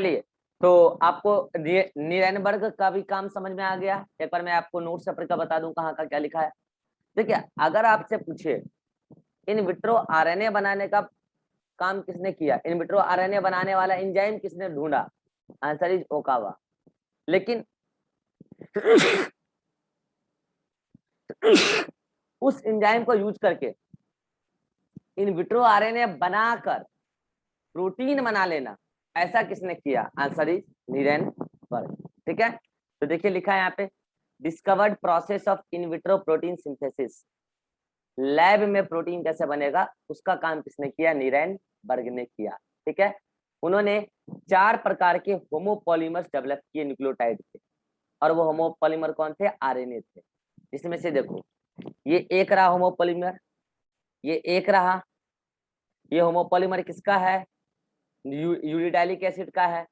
चलिए, तो आपको नीरेनबर्ग का भी काम समझ में आ गया। एक बार मैं आपको नोट से का बता दूं कहाँ का क्या लिखा है। देखिए, अगर आपसे पूछे इन विट्रो आरएनए बनाने का काम किसने किया, इन विट्रो आरएनए बनाने वाला एंजाइम किसने ढूंढा, आंसर इज ओकावा। लेकिन उस एंजाइम को यूज करके इन विट्रो आरएनए बनाकर प्रोटीन बना लेना, ऐसा किसने किया, आंसर इज नीरेनबर्ग। ठीक है, तो देखिए लिखा है यहाँ पे, discovered process of in vitro protein synthesis. Lab में प्रोटीन कैसे बनेगा उसका काम किसने किया, नीरेनबर्ग ने किया। ठीक है, उन्होंने 4 प्रकार के होमोपॉलीमर्स डेवलप किए न्यूक्लियोटाइड के, और वो होमोपॉलीमर कौन थे, आरएनए थे। इसमें से देखो, ये एक रहा होमोपॉलीमर, ये एक रहा, ये होमोपॉलीमर किसका है, यूरिडाइलिक एसिड का है।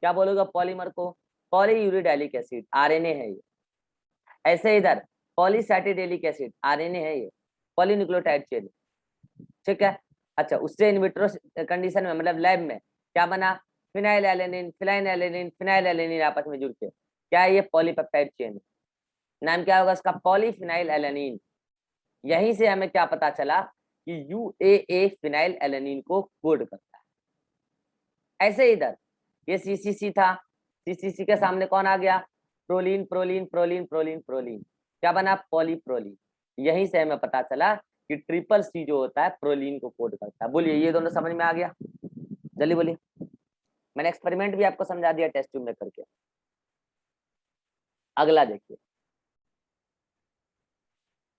क्या बोलोगे पॉलीमर को, पॉलीयूरिडाइलिक एसिड, आरएनए है ये। ऐसे इधर पॉलीसैटिडेलिक एसिड, आरएनए है ये, पॉलीन्यूक्लियोटाइड चेन। ठीक है, अच्छा, उससे इनविट्रो कंडीशन में मतलब लैब में क्या बना, phenyl alanine, phenyl alanine, phenyl alanine आपस में जुड़ के क्या है, ये पॉलीपेप्टाइड चेन है। नाम क्या होगा इसका, पॉलीफिनाइल एलेनिन। यहीं से हमें क्या पता चला कि यूएए फिनाइल एलेनिन को कोड करता है। ऐसे इधर ये सीसीसी था, सीसीसी के सामने कौन आ गया, proline, proline, proline, proline, proline, क्या बना, पॉलीप्रोलीन। यहीं से हमें पता चला कि ट्रिपल सी जो होता है प्रोलीन को कोड करता है। बोलिए, ये दोनों समझ में आ गया, जल्दी बोलिए। मैंने एक्सपेरिमेंट भी आपको समझा दिया टेस्ट ट्यूब में करके। अगला देखिए,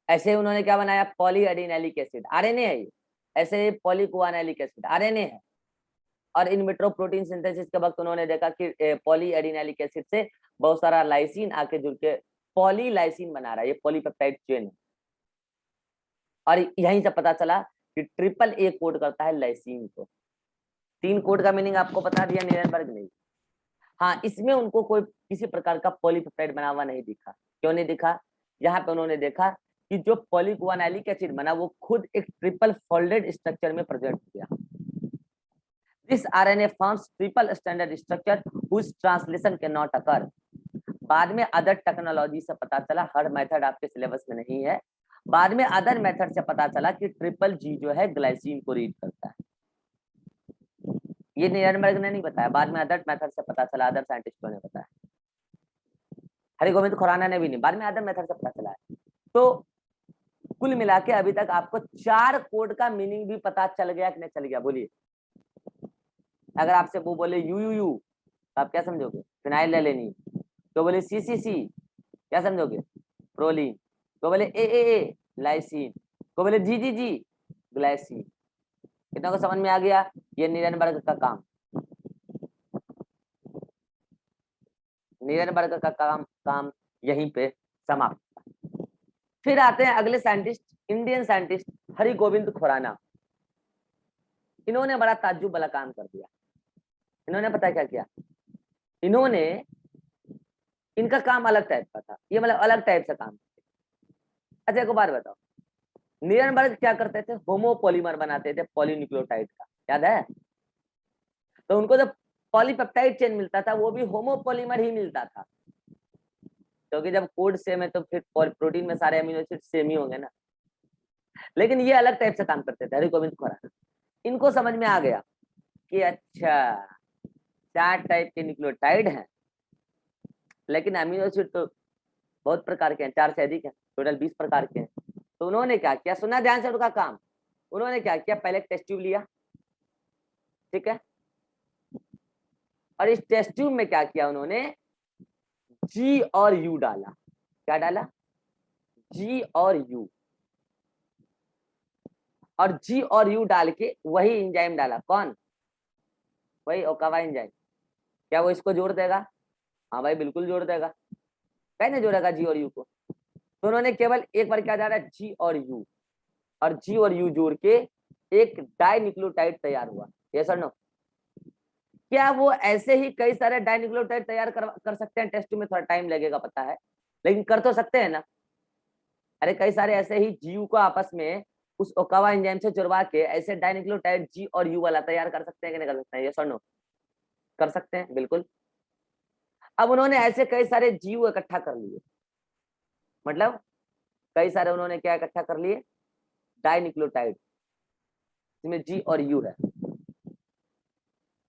ऐसे उन्होंने क्या बनाया, पॉली एडिनाइलिक एसिड, आरएनए है ये। ऐसे पॉलीकोआनाइलिक एसिड, आरएनए है। और इन विट्रो प्रोटीन सिंथेसिस के वक्त उन्होंने देखा कि पॉली एडिनाइलिक एसिड से बहुत सारा लाइसिन आके जुड़ के पॉली लाइसिन बना रहा है, ये पॉलीपेप्टाइड चेन है। और यहीं से पता चला कि ट्रिपल ए कोड करता है लाइसिन को। 3 कोड का मीनिंग आपको बता दिया नीरेनबर्ग ने। हाँ, इसमें उनको कोई किसी प्रकार का पॉलीपेप्टाइड बना हुआ नहीं दिखा। क्यों नहीं दिखा, यहाँ पे उन्होंने देखा कि जो पॉलीकोआनाइलिक एसिड बना वो खुद एक ट्रिपल फोल्डेड स्ट्रक्चर में प्रेजेंट किया। This RNA forms triple standard structure which translation can not occur. बाद में अदर टेक्नोलॉजी से पता चला, हर मेथड आपके सिलेबस में नहीं है, बाद में अदर मेथड से पता चला कि ट्रिपल जी जो है ग्लाइसिन को रीड करता है। ये नीरेनबर्ग ने नहीं बताया, बाद में अदर मेथड से पता चला, अदर साइंटिस्टों ने बताया। हरिगोविंद खुराना ने भी नहीं, बाद में अदर मेथड से पता चला है। तो कुल मिला के अभी तक आपको 4 कोड का मीनिंग भी पता चल गया कि नहीं चल गया, बोलिए। अगर आपसे वो बोले यू यू यू तो आप क्या समझोगे, फिनाइल एलेनिन। तो बोले सी सी सी, क्या समझोगे, प्रोलीन। तो बोले ए लाइसिन। तो बोले जी जी जी, ग्लाइसिन। कितना को समझ में आ गया, ये नीरेनबर्ग का काम, नीरेनबर्ग का काम यहीं पे समाप्त। फिर आते हैं अगले scientist, Indian scientist Hargobind Khorana. इन्होंने बड़ा ताज्जुब वाला काम कर दिया। इन्होंने पता क्या किया, इन्होंने, इनका काम अलग टाइप का था, ये मतलब अलग टाइप से काम। अच्छा एक बात बताओ, नीरेनबर्ग क्या करते थे, होमोपॉलीमर बनाते थे पॉलीन्यूक्लियोटाइड का, याद है। तो उनको जब पॉलीपेप्टाइड चेन मिलता था वो भी होमोपॉलीमर ही मिलता था, क्योंकि जब कोड सेम है तो फिर प्रोटीन में सारे अमीनो एसिड सेम ही होंगे ना। लेकिन ये अलग टाइप से काम करते थे हरिगोविंद खुराना। इनको समझ में आ गया कि अच्छा 4 टाइप के न्यूक्लियोटाइड हैं, लेकिन अमीनो एसिड तो बहुत प्रकार के हैं, 4 से अधिक है, टोटल 20 प्रकार के हैं। तो उन्होंने क्या किया, सुना ध्यान से उनका काम, उन्होंने क्या किया, पहले टेस्ट ट्यूब लिया, ठीक है, और इस टेस्ट ट्यूब में क्या किया उन्होंने, जी और यू डाला। क्या डाला, जी और यू, और जी और यू डाल के वही एंजाइम डाला, कौन, वही ओकावा एंजाइम। क्या वो इसको जोड़ देगा, हाँ भाई बिल्कुल जोड़ देगा, कहने जोड़ेगा जी और यू को। तो उन्होंने केवल एक बार क्या डाला, जी और यू, और जी और यू जोड़ के एक डाइन्यूक्लियोटाइड तैयार हुआ, यस और नो। क्या वो ऐसे ही कई सारे डाइन्यूक्लियोटाइड तैयार कर सकते हैं, टेस्ट में थोड़ा टाइम लगेगा पता है, लेकिन कर तो सकते हैं ना। अरे कई सारे ऐसे ही जीव को आपस में उस ओकावा एंजाइम से जुड़वा के ऐसे डाइन्यूक्लियोटाइड जी और यू वाला तैयार कर सकते हैं कि नहीं कर सकते हैं, यस और नो। कर सकते हैं बिल्कुल। अब उन्होंने ऐसे कई सारे जीव इकट्ठा कर लिए, मतलब कई सारे उन्होंने क्या इकट्ठा कर लिए, डाइन्यूक्लियोटाइड, जिसमें जी और यू है,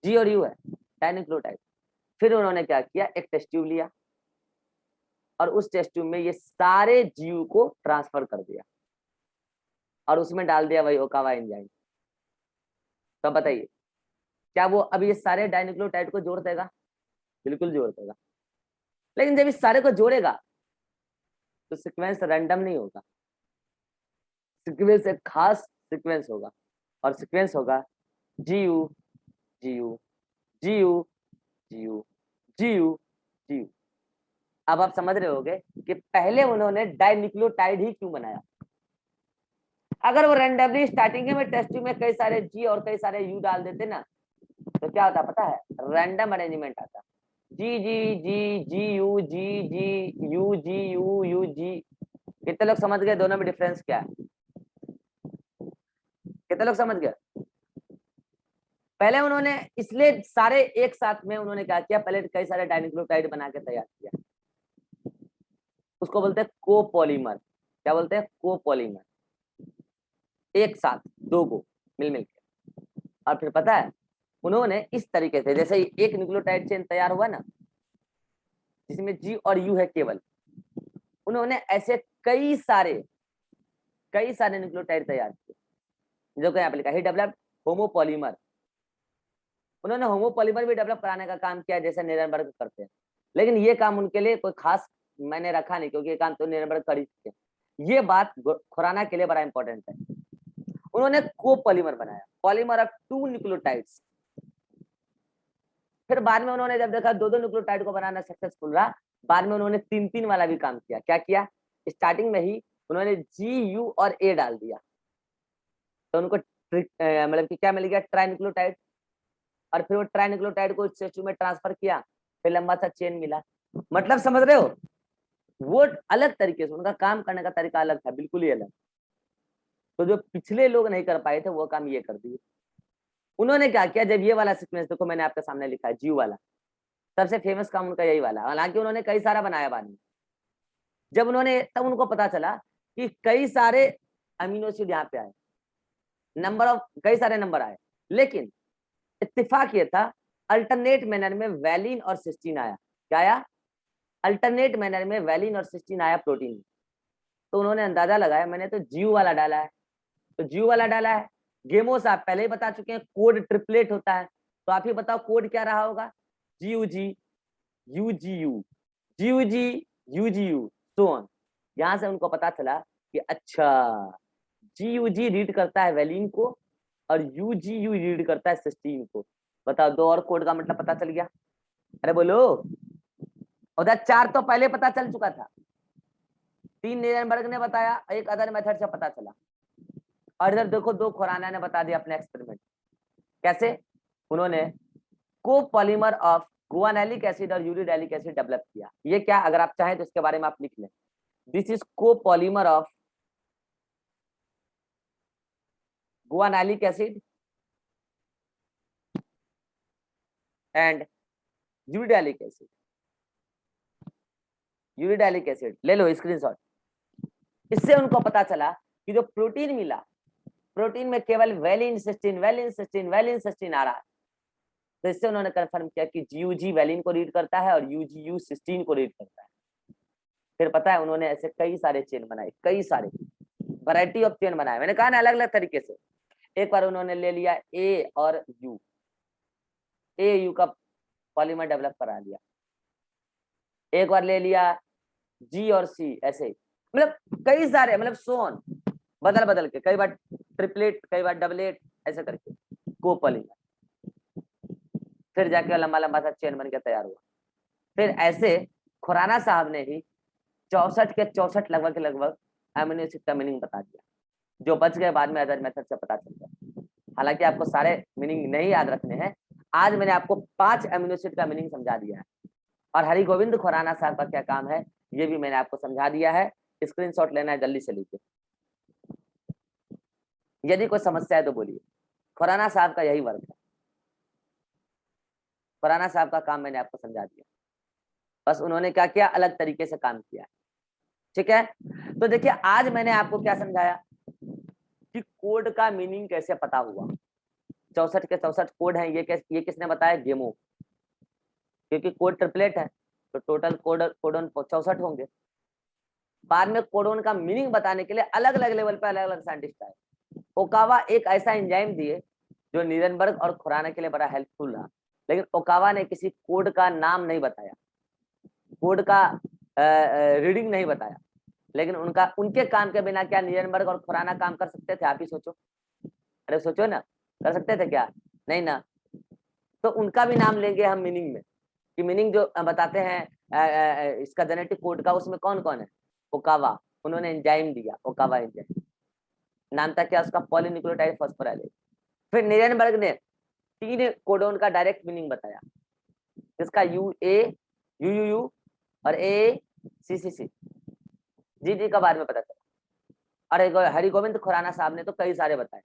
जी और यू है, डाइन्यूक्लियोटाइड। फिर उन्होंने क्या किया, एक टेस्ट ट्यूब लिया और उस टेस्ट ट्यूब में ये सारे जीव को ट्रांसफर कर दिया और उसमें डाल दिया वही ओकावा एंजाइम। तो बताइए क्या वो अब ये सारे डाइन्यूक्लियोटाइड को जोड़ देगा? बिल्कुल जोड़ देगा। लेकिन जब इस सारे को जोड़ेगा तो सीक्वेंस रैंडम नहीं होगा, सीक्वेंस एक खास सीक्वेंस होगा और सीक्वेंस होगा G U G U G U G U G U G U. अब आप समझ रहे होगे कि पहले उन्होंने डाइन्यूक्लियोटाइड ही क्यों बनाया। अगर वो रैंडमली स्टार्टिंग में टेस्ट में कई सारे जी और कई सारे यू डाल देते ना, तो क्या होता पता है, रैंडम अरेंजमेंट आता, जी जी जी जी यू जी यू जी। कितने लोग समझ गए दोनों में डिफरेंस क्या है? कितने लोग समझ गए? पहले उन्होंने इसलिए सारे एक साथ में उन्होंने क्या किया, पहले कई सारे डाइन्यूक्लियोटाइड बना के तैयार किया, उसको बोलते हैं कोपॉलीमर। क्या बोलते हैं? कोपॉलीमर। एक साथ दो को मिल मिल के, और फिर पता है उन्होंने इस तरीके से, जैसे ही एक न्यूक्लियोटाइड चेन तैयार हुआ ना जिसमें जी और यू है केवल, उन्होंने ऐसे कई सारे न्यूक्लियोटाइड तैयार किए जो कि यहाँ पे लिखा है डेवलप होमोपॉलीमर। उन्होंने होमोपॉलीमर भी डेवलप कराने का काम किया जैसे निरेनबर्ग करते हैं, लेकिन ये काम उनके लिए कोई खास मैंने रखा नहीं क्योंकि ये काम तो निरेनबर्ग कर ही चुके हैं। ये बात खुराना के लिए बड़ा इंपॉर्टेंट है। उन्होंने कोपॉलीमर बनाया, पॉलीमर ऑफ 2 न्यूक्लियोटाइड्स। फिर बाद में उन्होंने जब देखा दो न्यूक्लियोटाइड को बनाना सक्सेसफुल रहा, बाद में उन्होंने 3 वाला भी काम किया। क्या किया? स्टार्टिंग में ही उन्होंने जी यू और ए डाल दिया, तो उनको मतलब कि क्या मिल गया, ट्राइन्यूक्लियोटाइड। और फिर वो ट्राइन्यूक्लियोटाइड को स्टेचू में ट्रांसफर किया, फिर लंबा सा चेन मिला। मतलब समझ रहे हो, वो अलग तरीके से उनका काम करने का तरीका अलग था, बिल्कुल ही अलग। तो जो पिछले लोग नहीं कर पाए थे वो काम ये कर दिए। उन्होंने क्या किया, जब ये वाला सीक्वेंस देखो मैंने आपके सामने लिखा है जीव वाला, सबसे फेमस काम उनका यही वाला, हालांकि उन्होंने कई सारा बनाया बाद में। जब उन्होंने तब उनको पता चला कि कई सारे अमीनो एसिड यहाँ पे आए, नंबर ऑफ कई सारे नंबर आए, लेकिन इत्तेफाक ये था अल्टरनेट मैनर में वैलिन और सिस्टीन आया। क्या आया? अल्टरनेट मैनर में वैलिन और सिस्टीन आया प्रोटीन में। तो उन्होंने अंदाजा लगाया, मैंने तो जीव वाला डाला है, तो जीव वाला डाला है। गेमोस आप पहले ही बता चुके हैं कोड ट्रिपलेट होता है, तो आप ही बताओ कोड क्या रहा होगा, G U G U G U G U G U G U so on. यहां से उनको पता चला कि अच्छा जी यू जी रीड करता है वैलिन को और यू जी यू रीड करता है सिस्टीन को। बताओ, दो और कोड का मतलब पता चल गया। अरे बोलो, उधर 4 तो पहले पता चल चुका था, 3 नीरेनबर्ग ने बताया, एक अदर मेथड से पता चला, और इधर देखो 2 खुराना ने बता दिया अपने एक्सपेरिमेंट। कैसे? उन्होंने कोपॉलीमर ऑफ गुआनाइलिक एसिड और यूरिडाइलिक एसिड डेवलप किया। ये क्या, अगर आप चाहें तो इसके बारे में आप लिख लें, this is copolymer of guanylic acid and uridylic acid. Uridylic acid ले लो स्क्रीनशॉट। इससे उनको पता चला कि जो प्रोटीन मिला, प्रोटीन में केवल valine cysteine valine cysteine valine cysteine आ रहा है। तो इससे उन्होंने कंफर्म किया कि जीयूजी वैलिन को रीड करता है और यूजीयू सिस्टीन को रीड करता है। फिर पता है उन्होंने ऐसे कई सारे चेन बनाए, कई सारे वैरायटी ऑफ चेन बनाए, मैंने कहा ना अलग अलग तरीके से। एक बार उन्होंने ले लिया ए और यू, ए यू का पॉलीमर डेवलप करा लिया। एक बार ले लिया जी और सी, ऐसे मतलब कई सारे, मतलब सोन बदल बदल के, कई बार ट्रिपलेट कई बार डबलेट ऐसे करके कोपॉलीमर, फिर जाके लंबा लंबा सा चेन बन के तैयार हुआ। फिर ऐसे खुराना साहब ने ही 64 के 64 लगभग अमीनो एसिड का मीनिंग बता दिया, जो बच गए बाद में अदर मेथड से पता चल गया। हालांकि आपको सारे मीनिंग नहीं याद रखने हैं, आज मैंने आपको 5 अमीनो एसिड का मीनिंग समझा दिया है, और हरि गोविंद खुराना साहब का क्या काम है ये भी मैंने आपको समझा दिया है। स्क्रीनशॉट लेना है जल्दी से लीजिए, यदि कोई समस्या है तो बोलिए। खुराना साहब का यही वर्क है। खुराना साहब का काम मैंने आपको समझा दिया, बस उन्होंने क्या किया, अलग तरीके से काम किया। ठीक है, तो देखिए आज मैंने आपको क्या समझाया कि कोड का मीनिंग कैसे पता हुआ। 64 के 64 कोड हैं, ये किसने बताया, गेमो, क्योंकि कोड ट्रिपलेट है तो टोटल कोडन 64 होंगे। बाद में कोडोन का मीनिंग बताने के लिए अलग अलग लेवल पे अलग अलग साइंटिस्ट आए। ओकावा एक ऐसा एंजाइम दिए जो नीरेनबर्ग और खुराना के लिए बड़ा हेल्पफुल रहा, लेकिन ओकावा ने किसी कोड का नाम नहीं बताया, कोड का रीडिंग नहीं बताया, लेकिन उनके काम के बिना क्या नीरेनबर्ग और खुराना काम कर सकते थे? आप ही सोचो, अरे सोचो ना, कर सकते थे क्या? नहीं ना। तो उनका भी नाम लेंगे हम मीनिंग में, कि मीनिंग जो बताते हैं इसका जेनेटिक कोड का, उसमें कौन कौन है? ओकावा, उन्होंने एंजाइम दिया, ओकावा एंजाइम, नाम था क्या उसका, पॉलीन्यूक्लियोटाइड फॉस्फोराइलेज। फिर नीरेनबर्ग ने 3 कोडोन का डायरेक्ट मीनिंग बताया, जिसका U A you you you और ए सी सी सी जी डी का बारे में पता चला। और हरि गोविंद खुराना साहब ने तो कई सारे बताए,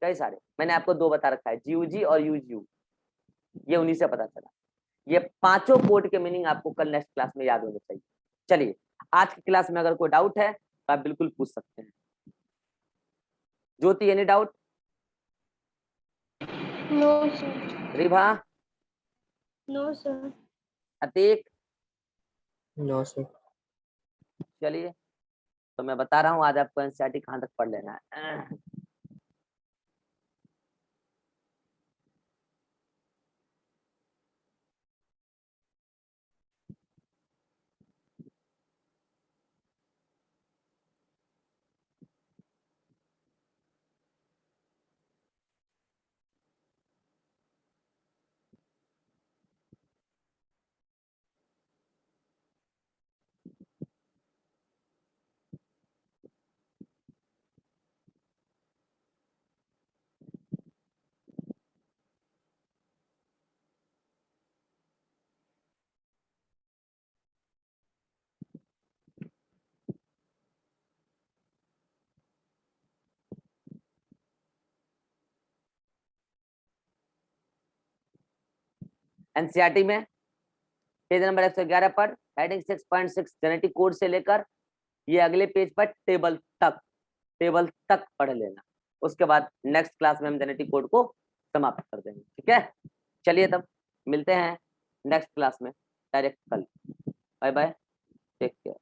कई सारे, मैंने आपको 2 बता रखा है, जीयूजी और यूजीयू, ये उन्हीं से पता चला। ये 5 कोड के मीनिंग आपको कल नेक्स्ट क्लास में याद होने चाहिए। चलिए, आज की क्लास में अगर कोई डाउट है तो आप बिल्कुल पूछ सकते हैं। Jyoti, any doubt? No sir. Ribha? No sir. Ateeq? No sir. चलिए, तो मैं बता रहा हूँ आज आपको एनसीईआरटी कहाँ तक पढ़ लेना है। एनसीईआरटी में पेज नंबर 111 पर हेडिंग 6.6 जेनेटिक कोड से लेकर ये अगले पेज पर टेबल तक पढ़ लेना। उसके बाद नेक्स्ट क्लास में हम जेनेटिक कोड को समाप्त कर देंगे। ठीक है, चलिए तब मिलते हैं नेक्स्ट क्लास में डायरेक्ट कल। Bye bye, take care.